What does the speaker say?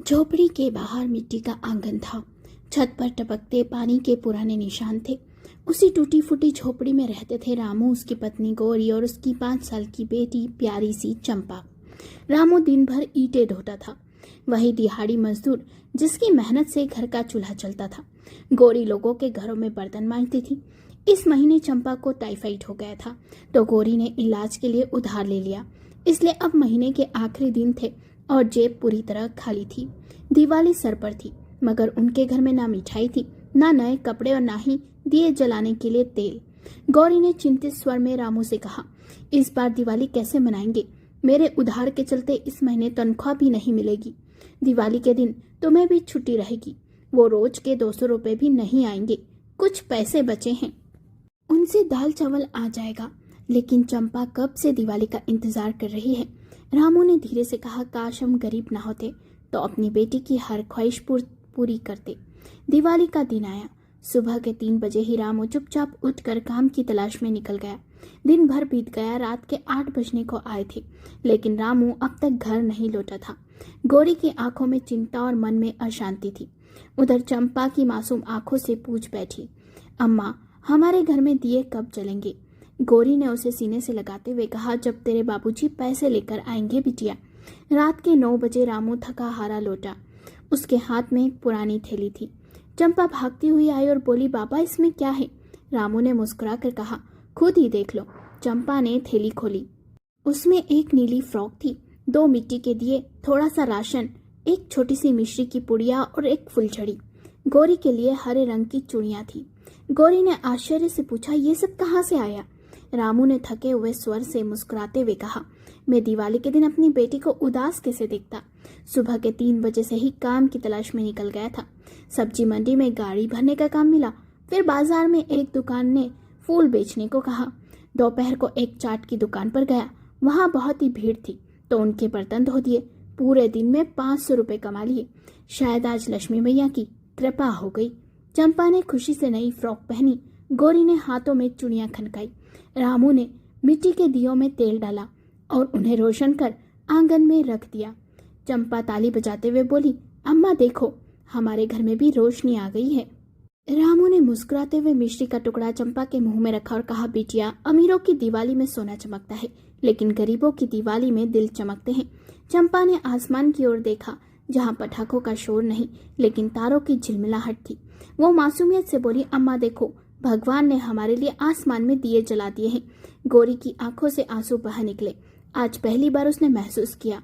झोपड़ी के बाहर मिट्टी का आंगन था। छत पर टपकते पानी के पुराने निशान थे। उसी टूटी फूटी झोपड़ी में रहते थे रामू, उसकी पत्नी गौरी और उसकी 5 साल की बेटी प्यारी सी चंपा। रामू दिन भर ईंटें ढोता था, वही दिहाड़ी मजदूर जिसकी मेहनत से घर का चूल्हा चलता था। गौरी लोगों के घरों में बर्तन मांजती थी। इस महीने चंपा को टाइफाइड हो गया था, तो गौरी ने इलाज के लिए उधार ले लिया। इसलिए अब महीने के आखिरी दिन थे और जेब पूरी तरह खाली थी। दिवाली सर पर थी, मगर उनके घर में ना मिठाई थी, ना नए कपड़े और ना ही दिए जलाने के लिए तेल। गौरी ने चिंतित स्वर में रामू से कहा, इस बार दिवाली कैसे मनाएंगे? मेरे उधार के चलते इस महीने तनख्वाह भी नहीं मिलेगी। दिवाली के दिन तुम्हें भी छुट्टी रहेगी। वो रोज के 200 रुपए भी नहीं आएंगे, कुछ पैसे बचे हैं, उनसे दाल चावल आ जाएगा। लेकिन चंपा कब से दिवाली का इंतजार कर रही है। रामू ने धीरे से कहा, काश हम गरीब ना होते तो अपनी बेटी की हर ख्वाहिश पूरी करते। दिवाली का दिन आया। सुबह के 3 बजे ही रामू चुपचाप उठकर काम की तलाश में निकल गया। दिन भर बीत गया, रात के 8 बजने को आए थे, लेकिन रामू अब तक घर नहीं लौटा था। गौरी की आंखों में चिंता और मन में अशांति थी। उधर चंपा की मासूम आंखों से पूछ बैठी, अम्मा हमारे घर में दिए कब जलेंगे? गौरी ने उसे सीने से लगाते हुए कहा, जब तेरे बाबूजी पैसे लेकर आएंगे बिटिया। रात के 9 बजे रामू थका हारा लौटा। उसके हाथ में एक पुरानी थैली थी। चंपा भागती हुई आई और बोली, बाबा इसमें क्या है? रामू ने मुस्कुरा कर कहा, खुद ही देख लो। चंपा ने थैली खोली। उसमें एक नीली फ्रॉक थी, 2 मिट्टी के दिए, थोड़ा सा राशन, एक छोटी सी मिश्री की पुड़िया और एक फुलझड़ी। गौरी के लिए हरे रंग की चूड़ियां थी। गौरी ने आश्चर्य से पूछा, ये सब कहाँ से आया? रामू ने थके हुए स्वर से मुस्कुराते हुए कहा, मैं दिवाली के दिन अपनी बेटी को उदास कैसे देखता। सुबह के 3 बजे से ही काम की तलाश में निकल गया था। सब्जी मंडी में गाड़ी भरने का काम मिला, फिर बाजार में एक दुकान ने फूल बेचने को कहा। दोपहर को एक चाट की दुकान पर गया, वहां बहुत ही भीड़ थी, तो उनके बर्तन धो दिए। पूरे दिन में 500 रुपए कमा लिए। शायद आज लक्ष्मी मैया की कृपा हो गई। चंपा ने खुशी से नई फ्रॉक पहनी। गौरी ने हाथों में चूड़ियां खनकाई। रामू ने मिट्टी के दियों में तेल डाला और उन्हें रोशन कर आंगन में रख दिया। चंपा ताली बजाते हुए बोली, अम्मा देखो, हमारे घर में भी रोशनी आ गई है। रामू ने मुस्कुराते हुए मिश्री का टुकड़ा चंपा के मुंह में रखा और कहा, बिटिया, अमीरों की दिवाली में सोना चमकता है, लेकिन गरीबों की दिवाली में दिल चमकते हैं। चंपा ने आसमान की ओर देखा, जहाँ पटाखों का शोर नहीं, लेकिन तारों की झिलमिलाहट थी। वो मासूमियत से बोली, अम्मा देखो, भगवान ने हमारे लिए आसमान में दिए जला दिए हैं। गौरी की आंखों से आंसू बह निकले। आज पहली बार उसने महसूस किया